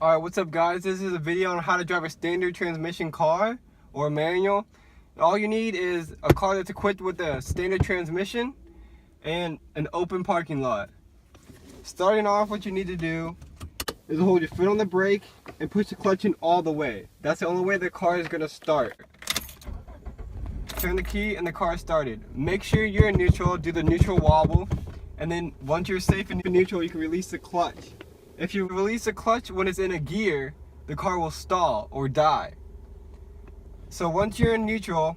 Alright, what's up guys? This is a video on how to drive a standard transmission car or a manual. All you need is a car that's equipped with a standard transmission and an open parking lot. Starting off, what you need to do is hold your foot on the brake and push the clutch in all the way. That's the only way the car is going to start. Turn the key and the car started. Make sure you're in neutral, do the neutral wobble, and then once you're safe in neutral, you can release the clutch. If you release the clutch when it's in a gear, the car will stall or die. So once you're in neutral,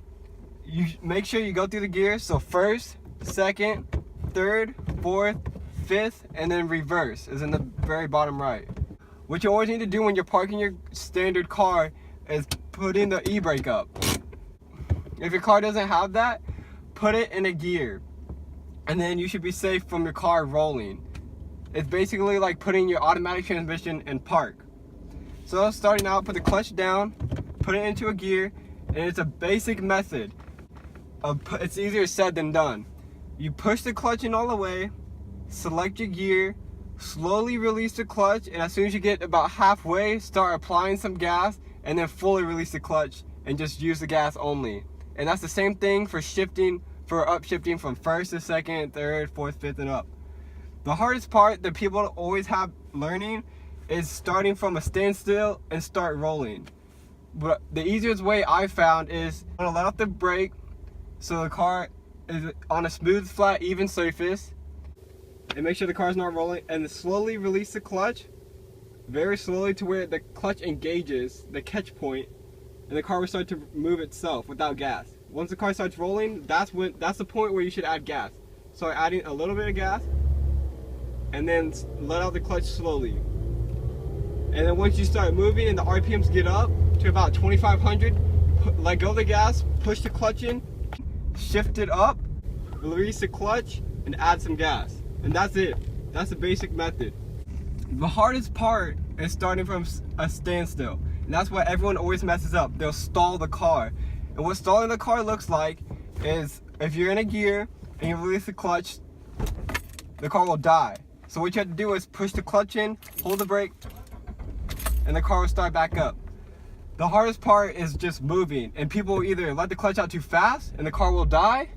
you make sure you go through the gears. So first, second, third, fourth, fifth, and then reverse is in the very bottom right. What you always need to do when you're parking your standard car is put in the e-brake up. If your car doesn't have that, put it in a gear, and then you should be safe from your car rolling. It's basically like putting your automatic transmission in park. So starting out, put the clutch down, put it into a gear, and it's a basic method. It's easier said than done. You push the clutch in all the way, select your gear, slowly release the clutch, and as soon as you get about halfway, start applying some gas, and then fully release the clutch and just use the gas only. And that's the same thing for shifting, for upshifting from first to second, third, fourth, fifth, and up. The hardest part that people always have learning is starting from a standstill and start rolling. But the easiest way I found is I'm gonna let off the brake so the car is on a smooth, flat, even surface, and make sure the car's not rolling, and slowly release the clutch, very slowly, to where the clutch engages the catch point, and the car will start to move itself without gas. Once the car starts rolling, that's the point where you should add gas. So adding a little bit of gas, and then let out the clutch slowly. And then once you start moving and the RPMs get up to about 2,500, let go of the gas, push the clutch in, shift it up, release the clutch, and add some gas. And that's it. That's the basic method. The hardest part is starting from a standstill. And that's what everyone always messes up. They'll stall the car. And what stalling the car looks like is if you're in a gear and you release the clutch, the car will die. So what you have to do is push the clutch in, hold the brake, and the car will start back up. The hardest part is just moving, and people will either let the clutch out too fast and the car will die,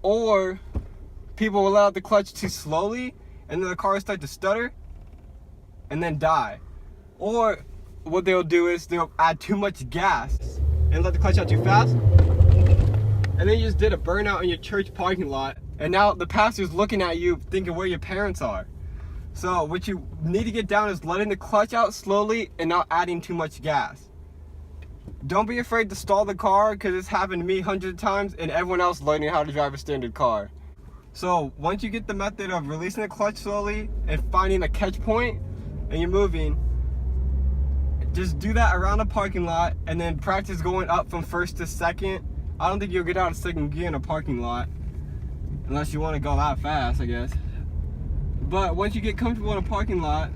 or people will let out the clutch too slowly and then the car will start to stutter and then die. Or what they'll do is they'll add too much gas and let the clutch out too fast, and then you just did a burnout in your church parking lot, and now the pastor's looking at you thinking where your parents are. So what you need to get down is letting the clutch out slowly and not adding too much gas. Don't be afraid to stall the car, because it's happened to me hundreds of times and everyone else learning how to drive a standard car. So once you get the method of releasing the clutch slowly and finding a catch point and you're moving, just do that around the parking lot, and then practice going up from first to second. I don't think you'll get out of second gear in a parking lot unless you want to go that fast, I guess. But once you get comfortable in a parking lot,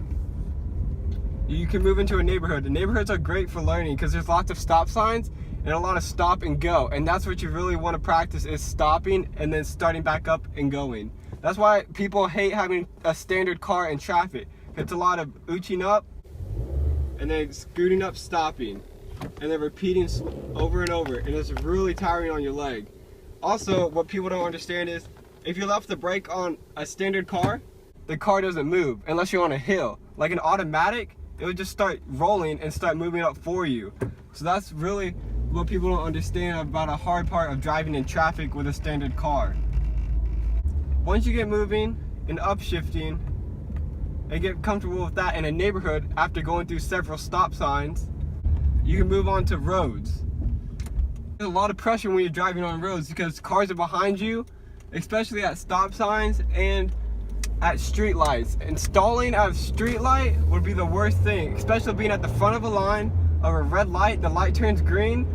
you can move into a neighborhood. The neighborhoods are great for learning because there's lots of stop signs and a lot of stop and go. And that's what you really want to practice, is stopping and then starting back up and going. That's why people hate having a standard car in traffic. It's a lot of ooching up and then scooting up, stopping, and then repeating over and over. And it's really tiring on your leg. Also, what people don't understand is if you left the brake on a standard car, the car doesn't move unless you're on a hill. Like an automatic, it would just start rolling and start moving up for you. So that's really what people don't understand about a hard part of driving in traffic with a standard car. Once you get moving and upshifting and get comfortable with that in a neighborhood after going through several stop signs, you can move on to roads. There's a lot of pressure when you're driving on roads because cars are behind you, especially at stop signs and at street lights. And stalling at a street light would be the worst thing, especially being at the front of a line of a red light. The light turns green,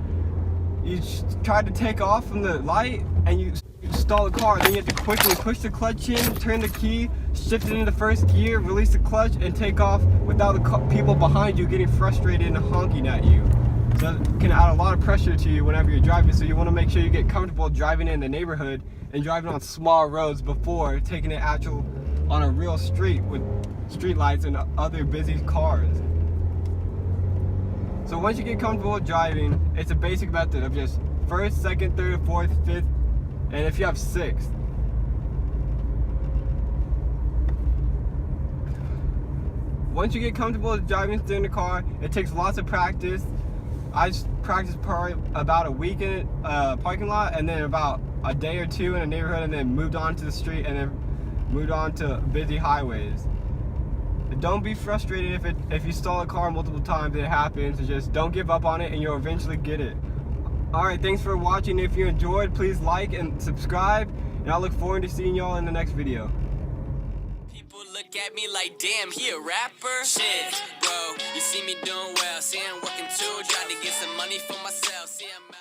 you try to take off from the light and you stall the car. Then you have to quickly push the clutch in, turn the key, shift it into first gear, release the clutch, and take off without the people behind you getting frustrated and honking at you. So it can add a lot of pressure to you whenever you're driving. So you want to make sure you get comfortable driving in the neighborhood and driving on small roads before taking it on a real street with street lights and other busy cars. So once you get comfortable with driving, it's a basic method of just first, second, third, fourth, fifth, and if you have sixth. Once you get comfortable with driving in the car, it takes lots of practice. I just practiced probably about a week in a parking lot, and then about a day or two in a neighborhood, and then moved on to the street, and then moved on to busy highways. Don't be frustrated if you stall a car multiple times. It happens. Just don't give up on it, and you'll eventually get it. Alright, thanks for watching. If you enjoyed, please like and subscribe, and I look forward to seeing y'all in the next video. People look at me like, damn, he a rapper? Shit, bro, you see me doing well. See, I'm working too, trying to get some money for myself. See, I'm out.